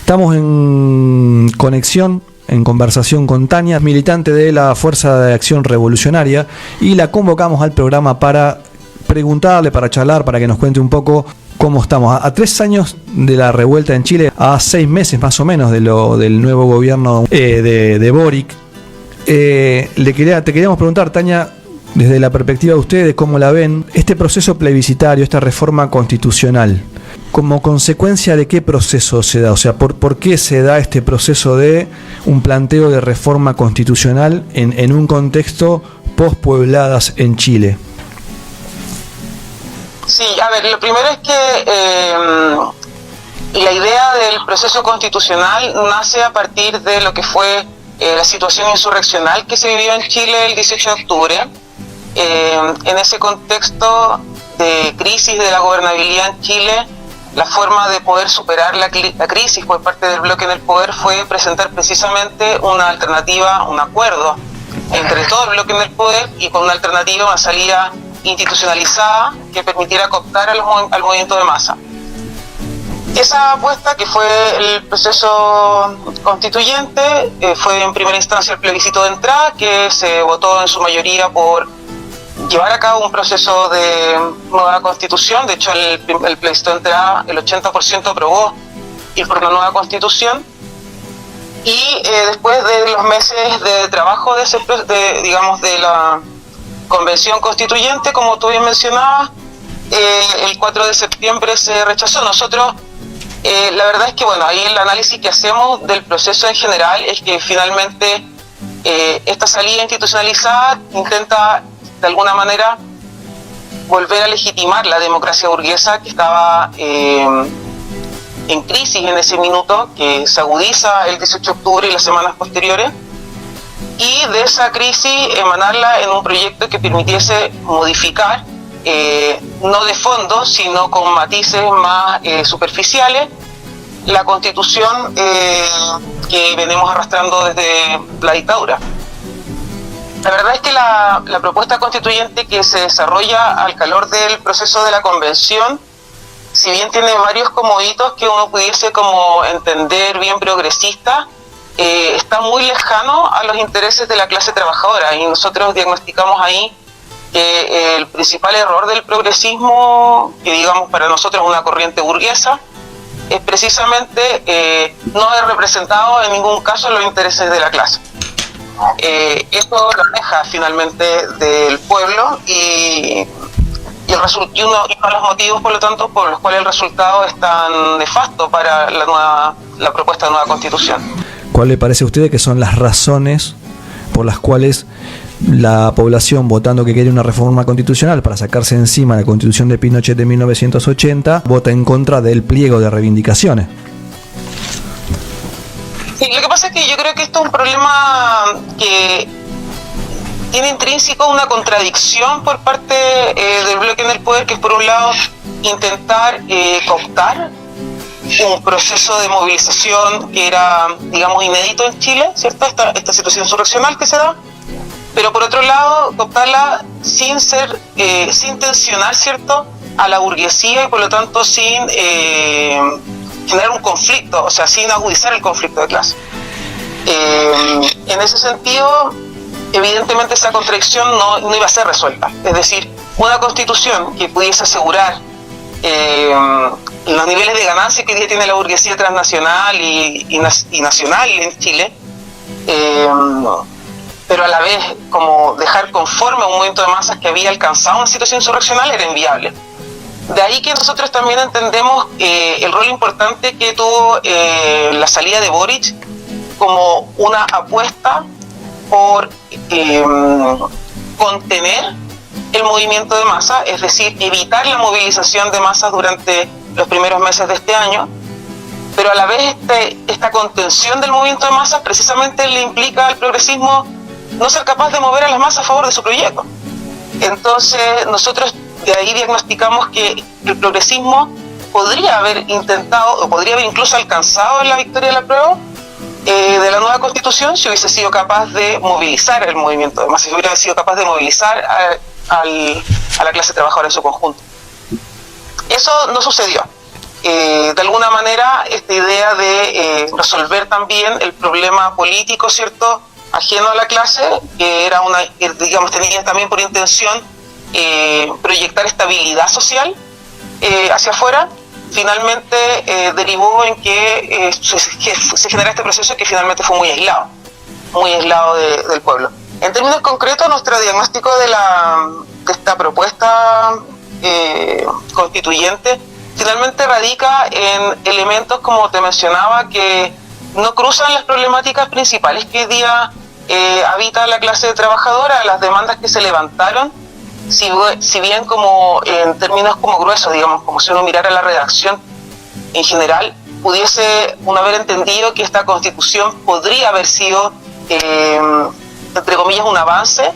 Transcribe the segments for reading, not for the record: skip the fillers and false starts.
Estamos en conexión, en conversación con Tania, militante de la Fuerza de Acción Revolucionaria, y la convocamos al programa para preguntarle, para charlar, para que nos cuente un poco cómo estamos. A 3 años de la revuelta en Chile, a 6 meses más o menos del nuevo gobierno de Boric, te queríamos preguntar, Tania, desde la perspectiva de ustedes, ¿cómo la ven este proceso plebiscitario, esta reforma constitucional? ¿Como consecuencia de qué proceso se da? O sea, ¿por qué se da este proceso de un planteo de reforma constitucional en un contexto post-puebladas en Chile? Sí, a ver, lo primero es que la idea del proceso constitucional nace a partir de lo que fue la situación insurreccional que se vivió en Chile el 18 de octubre. En ese contexto de crisis de la gobernabilidad en Chile, la forma de poder superar la crisis por parte del bloque en el poder fue presentar precisamente una alternativa, un acuerdo entre todo el bloque en el poder y con una alternativa, una salida institucionalizada que permitiera cooptar al movimiento de masa. Esa apuesta, que fue el proceso constituyente, fue en primera instancia el plebiscito de entrada, que se votó en su mayoría por llevar a cabo un proceso de nueva constitución. De hecho, el plebiscito de entrada, el 80% aprobó ir por una nueva constitución. Y después de los meses de trabajo de la convención constituyente, como tú bien mencionabas, el 4 de septiembre se rechazó. Nosotros, la verdad es que, bueno, ahí el análisis que hacemos del proceso en general es que finalmente esta salida institucionalizada intenta de alguna manera volver a legitimar la democracia burguesa que estaba en crisis en ese minuto, que se agudiza el 18 de octubre y las semanas posteriores, y de esa crisis emanarla en un proyecto que permitiese modificar, no de fondo, sino con matices más superficiales, la constitución que venimos arrastrando desde la dictadura. La verdad es que la propuesta constituyente que se desarrolla al calor del proceso de la convención, si bien tiene varios como hitos que uno pudiese como entender bien progresista, está muy lejano a los intereses de la clase trabajadora, y nosotros diagnosticamos ahí que el principal error del progresismo, que digamos para nosotros es una corriente burguesa, es precisamente no haber representado en ningún caso los intereses de la clase. Esto lo aleja finalmente del pueblo y uno de los motivos, por lo tanto, por los cuales el resultado es tan nefasto para la propuesta de nueva constitución. ¿Cuál le parece a usted que son las razones por las cuales la población, votando que quiere una reforma constitucional para sacarse encima la constitución de Pinochet de 1980, vota en contra del pliego de reivindicaciones? Sí, lo que pasa es que yo creo que esto es un problema que tiene intrínseco una contradicción por parte del bloque en el poder, que es por un lado intentar cooptar un proceso de movilización que era, digamos, inédito en Chile, ¿cierto? Esta situación insurreccional que se da, pero por otro lado cooptarla sin tensionar, ¿cierto?, a la burguesía y por lo tanto sin generar un conflicto, o sea, sin agudizar el conflicto de clase. En ese sentido, evidentemente esa contradicción no iba a ser resuelta. Es decir, una constitución que pudiese asegurar los niveles de ganancia que hoy día tiene la burguesía transnacional y nacional en Chile, pero a la vez como dejar conforme a un movimiento de masas que había alcanzado una situación insurreccional, era inviable. De ahí que nosotros también entendemos el rol importante que tuvo la salida de Boric como una apuesta por contener el movimiento de masa, es decir, evitar la movilización de masas durante los primeros meses de este año, pero a la vez esta contención del movimiento de masas precisamente le implica al progresismo no ser capaz de mover a las masas a favor de su proyecto. Entonces nosotros de ahí diagnosticamos que el progresismo podría haber intentado o podría haber incluso alcanzado la victoria de la prueba de la nueva constitución si hubiese sido capaz de movilizar el movimiento de masas, si hubiera sido capaz de movilizar a la clase trabajadora en su conjunto. Eso no sucedió. de alguna manera esta idea de resolver también el problema político, ¿cierto?, ajeno a la clase, que era digamos, tenía también por intención proyectar estabilidad social hacia afuera, finalmente derivó en que se genera este proceso que finalmente fue muy aislado del pueblo. En términos concretos, nuestro diagnóstico de esta propuesta constituyente finalmente radica en elementos, como te mencionaba, que no cruzan las problemáticas principales que hoy día habita la clase trabajadora, las demandas que se levantaron, si bien como en términos como gruesos, digamos, como si uno mirara la redacción en general, pudiese uno haber entendido que esta constitución podría haber sido, entre comillas, un avance.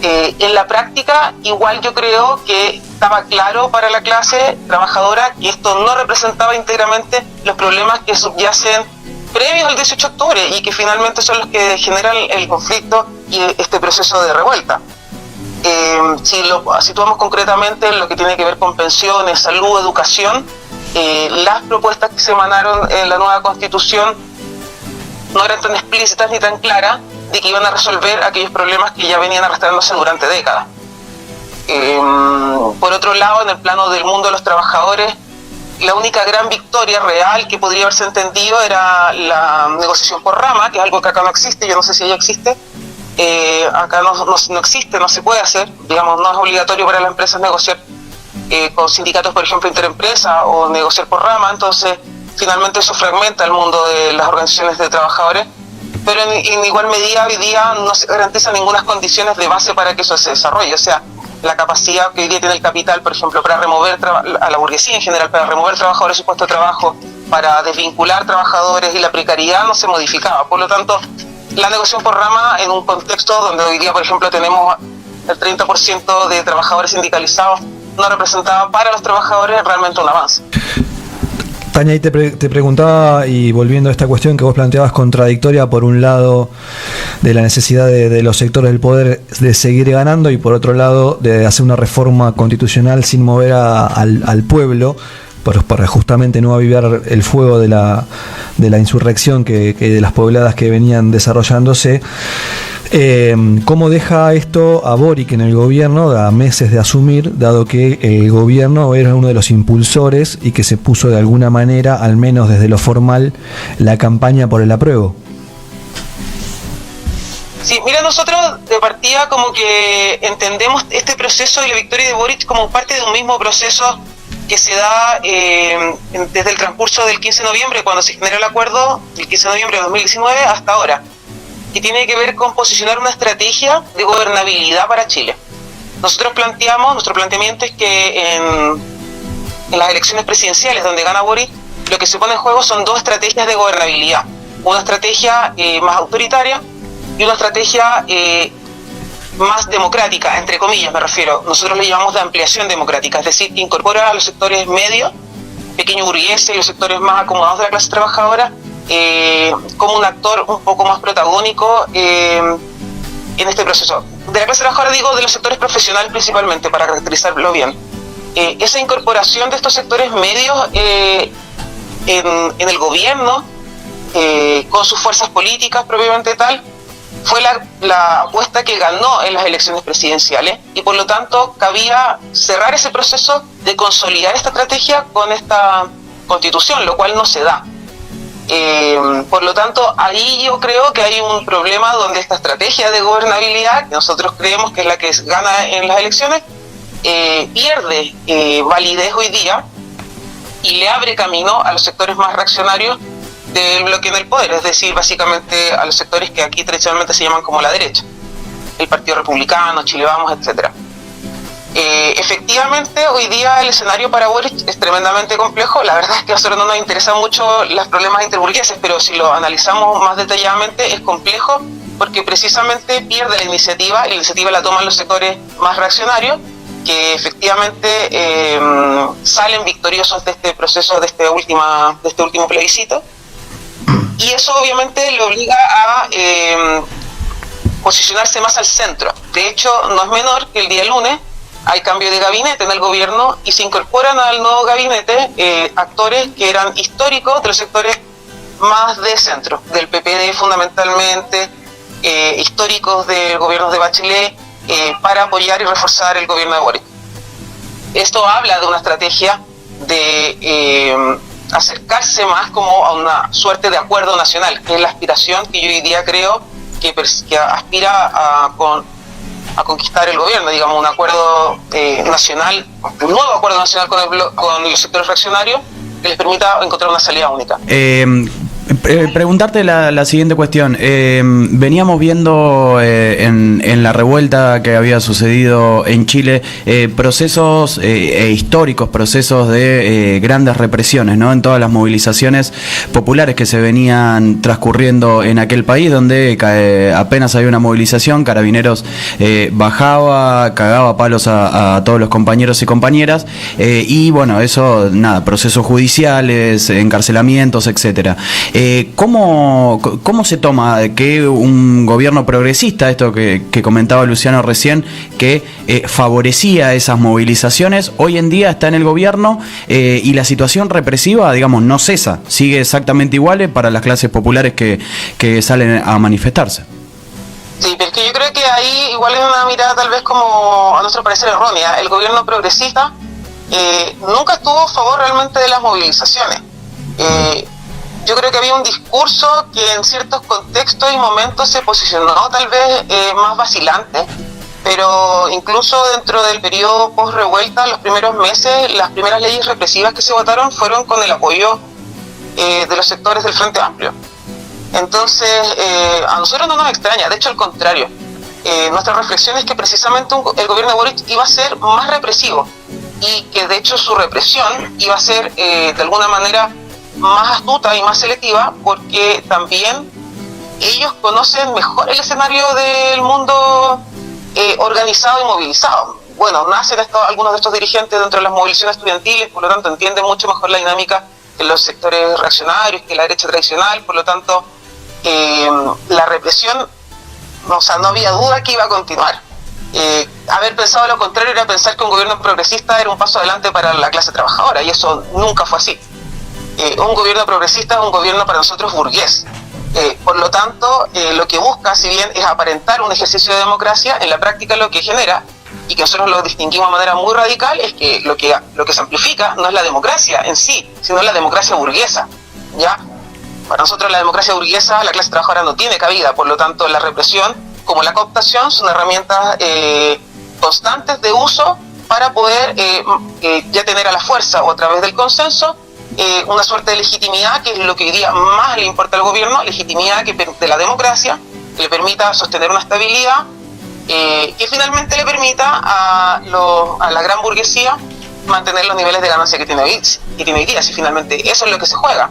En la práctica, igual yo creo que estaba claro para la clase trabajadora que esto no representaba íntegramente los problemas que subyacen previos al 18 de octubre y que finalmente son los que generan el conflicto y este proceso de revuelta. Si lo situamos concretamente en lo que tiene que ver con pensiones, salud, educación, las propuestas que se emanaron en la nueva constitución no eran tan explícitas ni tan claras de que iban a resolver aquellos problemas que ya venían arrastrándose durante décadas. Por otro lado, en el plano del mundo de los trabajadores, la única gran victoria real que podría haberse entendido era la negociación por rama, que es algo que acá no existe, yo no sé si ella existe. Acá no existe, no se puede hacer, digamos, no es obligatorio para las empresas negociar con sindicatos, por ejemplo, interempresa o negociar por rama, entonces finalmente eso fragmenta el mundo de las organizaciones de trabajadores, pero en igual medida hoy día no se garantizan ninguna condiciones de base para que eso se desarrolle, o sea, la capacidad que hoy día tiene el capital, por ejemplo, para remover a la burguesía en general, para remover trabajadores de su puesto de trabajo, para desvincular trabajadores y la precariedad no se modificaba, por lo tanto la negociación por rama en un contexto donde hoy día, por ejemplo, tenemos el 30% de trabajadores sindicalizados, no representaba para los trabajadores realmente un avance. Tania, y te preguntaba, y volviendo a esta cuestión que vos planteabas contradictoria, por un lado de la necesidad de los sectores del poder de seguir ganando y por otro lado de hacer una reforma constitucional sin mover al pueblo, para justamente no avivar el fuego de la insurrección que de las pobladas que venían desarrollándose. ¿Cómo deja esto a Boric en el gobierno a meses de asumir, dado que el gobierno era uno de los impulsores y que se puso de alguna manera, al menos desde lo formal, la campaña por el apruebo? Sí, mira, nosotros de partida como que entendemos este proceso y la victoria de Boric como parte de un mismo proceso que se da desde el transcurso del 15 de noviembre, cuando se generó el acuerdo, el 15 de noviembre de 2019, hasta ahora, que tiene que ver con posicionar una estrategia de gobernabilidad para Chile. Nuestro planteamiento es que en las elecciones presidenciales donde gana Boric, lo que se pone en juego son dos estrategias de gobernabilidad. Una estrategia más autoritaria y una estrategia más democrática, entre comillas me refiero. Nosotros le llamamos de ampliación democrática, es decir, que incorpora a los sectores medios, pequeños burgueses y los sectores más acomodados de la clase trabajadora como un actor un poco más protagónico en este proceso. De la clase trabajadora digo de los sectores profesionales principalmente, para caracterizarlo bien. Esa incorporación de estos sectores medios en el gobierno, con sus fuerzas políticas propiamente tal, fue la apuesta que ganó en las elecciones presidenciales y por lo tanto cabía cerrar ese proceso de consolidar esta estrategia con esta constitución, lo cual no se da. Por lo tanto, ahí yo creo que hay un problema donde esta estrategia de gobernabilidad, que nosotros creemos que es la que gana en las elecciones, pierde validez hoy día y le abre camino a los sectores más reaccionarios del bloque en el poder, es decir, básicamente a los sectores que aquí tradicionalmente se llaman como la derecha, el Partido Republicano, Chile Vamos, etcétera. Efectivamente, hoy día el escenario para Boric es tremendamente complejo. La verdad es que a nosotros no nos interesan mucho los problemas interburgueses, pero si lo analizamos más detalladamente es complejo porque precisamente pierde la iniciativa y la iniciativa la toman los sectores más reaccionarios que efectivamente salen victoriosos de este proceso, de este último plebiscito. Y eso obviamente le obliga a posicionarse más al centro. De hecho, no es menor que el día lunes hay cambio de gabinete en el gobierno y se incorporan al nuevo gabinete actores que eran históricos de los sectores más de centro, del PPD fundamentalmente, históricos de gobiernos de Bachelet, para apoyar y reforzar el gobierno de Boric. Esto habla de una estrategia de acercarse más como a una suerte de acuerdo nacional, que es la aspiración que yo hoy día creo que aspira a conquistar el gobierno, digamos, un acuerdo nacional, un nuevo acuerdo nacional con los sectores fraccionarios que les permita encontrar una salida única. Preguntarte la siguiente cuestión. Veníamos viendo en la revuelta que había sucedido en Chile procesos históricos, procesos de grandes represiones, ¿no? En todas las movilizaciones populares que se venían transcurriendo en aquel país, donde apenas había una movilización, Carabineros bajaba, cagaba palos a todos los compañeros y compañeras, y bueno, eso, nada, procesos judiciales, encarcelamientos, etcétera. ¿Cómo se toma que un gobierno progresista, esto que comentaba Luciano recién, que favorecía esas movilizaciones, hoy en día está en el gobierno y la situación represiva, digamos, no cesa, sigue exactamente igual para las clases populares que salen a manifestarse? Sí, pero es que yo creo que ahí igual es una mirada tal vez como a nuestro parecer errónea. El gobierno progresista nunca estuvo a favor realmente de las movilizaciones. Yo creo que había un discurso que en ciertos contextos y momentos se posicionó tal vez más vacilante, pero incluso dentro del periodo post-revuelta, los primeros meses, las primeras leyes represivas que se votaron fueron con el apoyo de los sectores del Frente Amplio. Entonces, a nosotros no nos extraña, de hecho al contrario. Nuestra reflexión es que precisamente el gobierno de Boric iba a ser más represivo y que de hecho su represión iba a ser de alguna manera más astuta y más selectiva, porque también ellos conocen mejor el escenario del mundo organizado y movilizado. Bueno, nacen algunos de estos dirigentes dentro de las movilizaciones estudiantiles, por lo tanto entienden mucho mejor la dinámica que los sectores reaccionarios, que la derecha tradicional, por lo tanto la represión, no había duda que iba a continuar. Haber pensado lo contrario era pensar que un gobierno progresista era un paso adelante para la clase trabajadora, y eso nunca fue así. Un gobierno progresista es un gobierno para nosotros burgués. Por lo tanto, lo que busca, si bien es aparentar un ejercicio de democracia, en la práctica lo que genera, y que nosotros lo distinguimos de manera muy radical, es que lo que se amplifica no es la democracia en sí, sino la democracia burguesa, ¿ya? Para nosotros la democracia burguesa, la clase trabajadora no tiene cabida, por lo tanto la represión, como la cooptación, son herramientas constantes de uso para poder ya tener a la fuerza o a través del consenso una suerte de legitimidad, que es lo que hoy día más le importa al gobierno, legitimidad de la democracia, que le permita sostener una estabilidad, que finalmente le permita a la gran burguesía mantener los niveles de ganancia que tiene hoy día. Si finalmente eso es lo que se juega.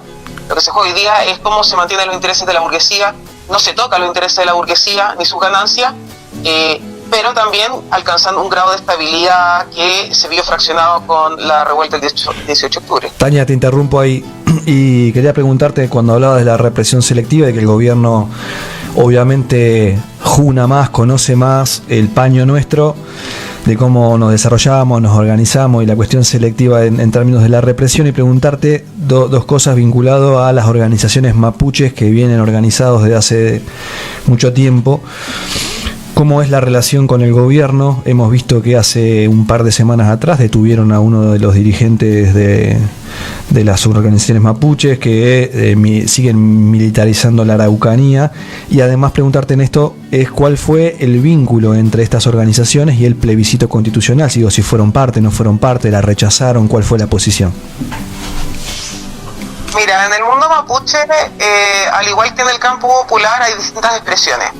Lo que se juega hoy día es cómo se mantienen los intereses de la burguesía, no se toca los intereses de la burguesía ni sus ganancias, pero también alcanzando un grado de estabilidad que se vio fraccionado con la revuelta del 18 de octubre. Tania, te interrumpo ahí y quería preguntarte, cuando hablabas de la represión selectiva, de que el gobierno obviamente juna más, conoce más el paño nuestro, de cómo nos desarrollamos, nos organizamos y la cuestión selectiva en términos de la represión, y preguntarte dos cosas vinculadas a las organizaciones mapuches que vienen organizados desde hace mucho tiempo. ¿Cómo es la relación con el gobierno? Hemos visto que hace un par de semanas atrás detuvieron a uno de los dirigentes de las organizaciones mapuches que siguen militarizando la Araucanía, y además preguntarte en esto es cuál fue el vínculo entre estas organizaciones y el plebiscito constitucional, si fueron parte, no fueron parte, la rechazaron, cuál fue la posición. Mira, en el mundo mapuche, al igual que en el campo popular, hay distintas expresiones.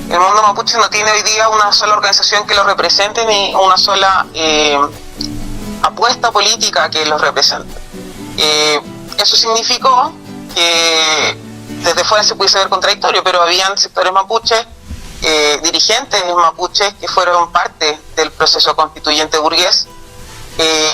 El mundo mapuche no tiene hoy día una sola organización que lo represente, ni una sola apuesta política que los represente. Eso significó que desde fuera se pudiese ver contradictorio, pero habían sectores mapuches, dirigentes mapuches que fueron parte del proceso constituyente burgués,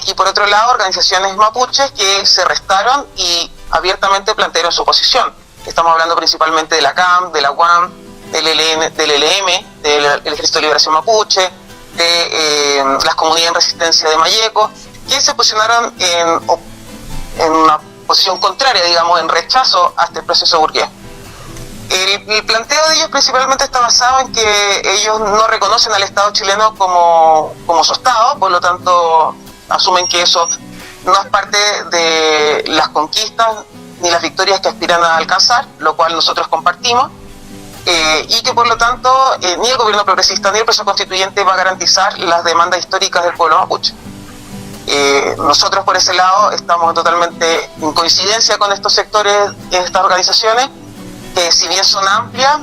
y por otro lado organizaciones mapuches que se restaron y abiertamente plantearon su posición. Estamos hablando principalmente de la CAM, de la UAM, del LM, del Ejército de Liberación Mapuche, de las comunidades en resistencia de Malleco, que se posicionaron en una posición contraria, digamos, en rechazo a este proceso burgués. El planteo de ellos principalmente está basado en que ellos no reconocen al Estado chileno como su Estado, por lo tanto asumen que eso no es parte de las conquistas ni las victorias que aspiran a alcanzar, lo cual nosotros compartimos, y que por lo tanto ni el gobierno progresista ni el proceso constituyente va a garantizar las demandas históricas del pueblo mapuche. Nosotros por ese lado estamos totalmente en coincidencia con estos sectores, estas organizaciones, que si bien son amplias,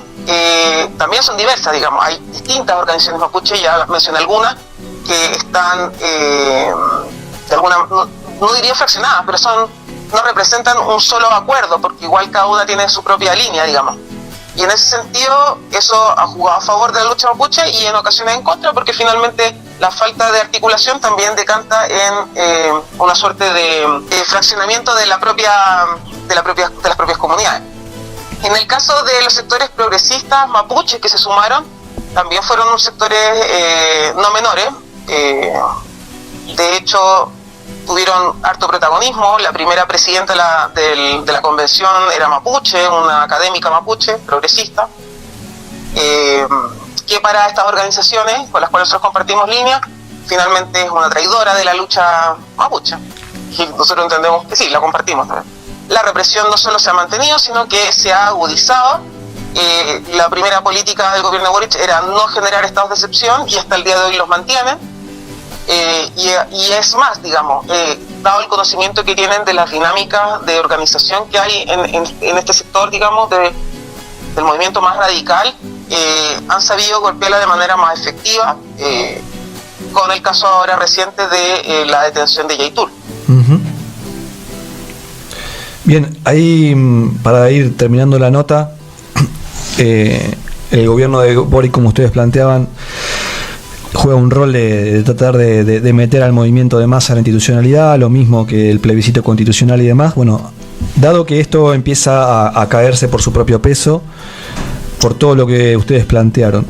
también son diversas, digamos. Hay distintas organizaciones mapuche, ya mencioné algunas, que están de alguna, no diría fraccionadas, pero no representan un solo acuerdo, porque igual cada una tiene su propia línea, digamos. Y en ese sentido, eso ha jugado a favor de la lucha mapuche y en ocasiones en contra, porque finalmente la falta de articulación también decanta en una suerte de fraccionamiento de las propias comunidades. En el caso de los sectores progresistas mapuches que se sumaron, también fueron sectores no menores. De hecho, tuvieron harto protagonismo. La primera presidenta de la convención era mapuche, una académica mapuche, progresista, que para estas organizaciones con las cuales nosotros compartimos línea, finalmente es una traidora de la lucha mapuche. Y nosotros entendemos que sí, la compartimos también. La represión no solo se ha mantenido, sino que se ha agudizado. La primera política del gobierno de Boric era no generar estados de excepción y hasta el día de hoy los mantienen. Y es más, digamos, dado el conocimiento que tienen de las dinámicas de organización que hay en este sector, digamos, del movimiento más radical, han sabido golpearla de manera más efectiva, con el caso ahora reciente de la detención de Yaitul. Uh-huh. Bien, ahí para ir terminando la nota, el gobierno de Boric, como ustedes planteaban, juega un rol de tratar de meter al movimiento de masa a la institucionalidad, lo mismo que el plebiscito constitucional y demás. Bueno, dado que esto empieza a caerse por su propio peso, por todo lo que ustedes plantearon,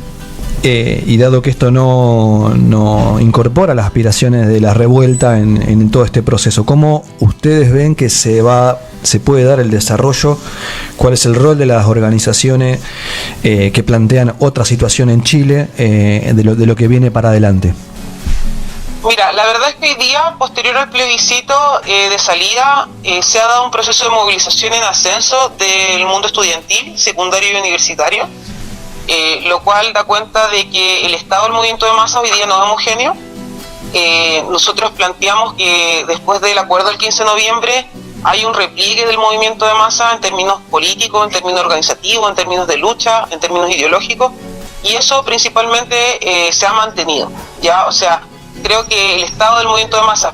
y dado que esto no incorpora las aspiraciones de la revuelta en todo este proceso, ¿cómo ustedes ven que se puede dar el desarrollo? ¿Cuál es el rol de las organizaciones que plantean otra situación en Chile de lo que viene para adelante? Mira, la verdad es que hoy día, posterior al plebiscito de salida, se ha dado un proceso de movilización en ascenso del mundo estudiantil, secundario y universitario, lo cual da cuenta de que el estado del movimiento de masa hoy día no es homogéneo. Nosotros planteamos que después del acuerdo del 15 de noviembre hay un repliegue del movimiento de masa en términos políticos, en términos organizativos, en términos de lucha, en términos ideológicos, y eso principalmente se ha mantenido. Ya, o sea, creo que el estado del movimiento de masa,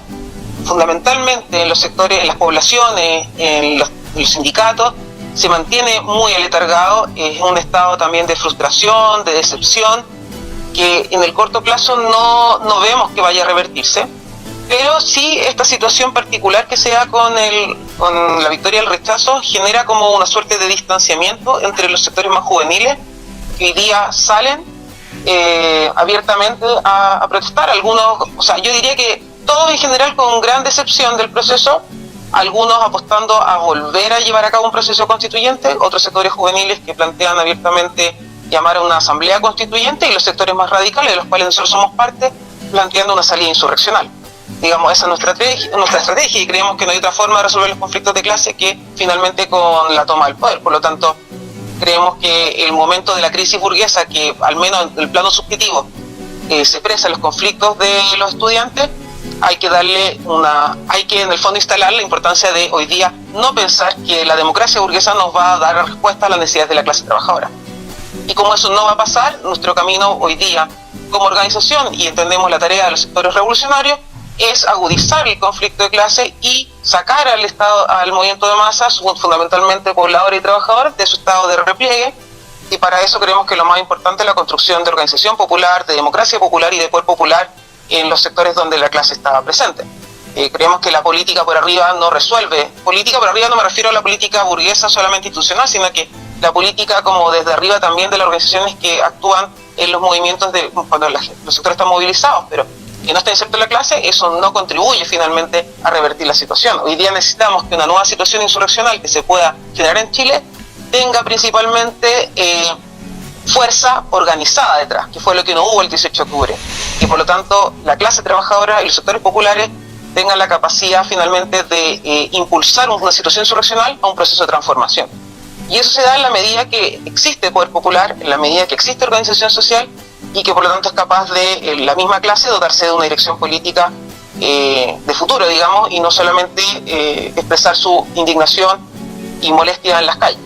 fundamentalmente en los sectores, en las poblaciones, en los sindicatos, se mantiene muy aletargado. Es un estado también de frustración, de decepción, que en el corto plazo no vemos que vaya a revertirse. Pero sí, esta situación particular que se da con la victoria del rechazo genera como una suerte de distanciamiento entre los sectores más juveniles, que hoy día salen abiertamente a protestar. Algunos, o sea, yo diría que todos en general con gran decepción del proceso, algunos apostando a volver a llevar a cabo un proceso constituyente, otros sectores juveniles que plantean abiertamente llamar a una asamblea constituyente, y los sectores más radicales, de los cuales nosotros somos parte, planteando una salida insurreccional. Digamos, esa es nuestra estrategia, y creemos que no hay otra forma de resolver los conflictos de clase que finalmente con la toma del poder. Por lo tanto, creemos que el momento de la crisis burguesa, que al menos en el plano subjetivo se expresa en los conflictos de los estudiantes, hay que en el fondo instalar la importancia de hoy día no pensar que la democracia burguesa nos va a dar respuesta a las necesidades de la clase trabajadora. Y como eso no va a pasar, nuestro camino hoy día como organización, y entendemos la tarea de los sectores revolucionarios, es agudizar el conflicto de clase y sacar al movimiento de masas, fundamentalmente pobladores y trabajadores, de su estado de repliegue. Y para eso creemos que lo más importante es la construcción de organización popular, de democracia popular y de poder popular en los sectores donde la clase estaba presente. Creemos que la política por arriba no resuelve. Política por arriba no me refiero a la política burguesa solamente institucional, sino que la política como desde arriba también de las organizaciones que actúan en los movimientos de cuando los sectores están movilizados, pero que no estén insertos en la clase, eso no contribuye finalmente a revertir la situación. Hoy día necesitamos que una nueva situación insurreccional que se pueda generar en Chile tenga principalmente fuerza organizada detrás, que fue lo que no hubo el 18 de octubre, y por lo tanto la clase trabajadora y los sectores populares tengan la capacidad finalmente de impulsar una situación insurreccional a un proceso de transformación. Y eso se da en la medida que existe poder popular, en la medida que existe organización social y que por lo tanto es capaz de la misma clase dotarse de una dirección política de futuro, digamos, y no solamente expresar su indignación y molestia en las calles.